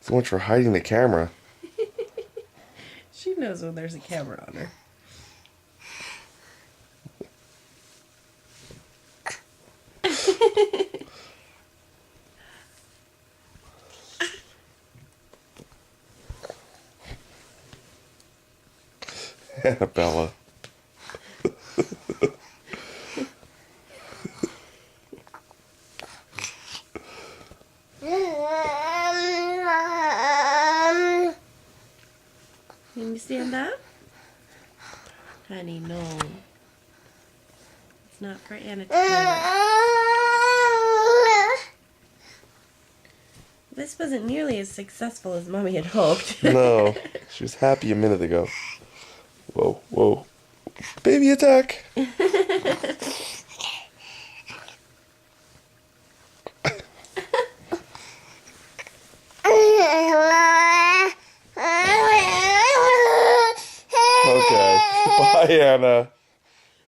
So much for hiding the camera. She knows when there's a camera on her. Annabella. Can you stand up? Honey, no. It's not for Anna to play with. This wasn't nearly as successful as Mommy had hoped. No, she was happy a minute ago. Whoa, whoa. Baby attack! Okay. Bye, Anna.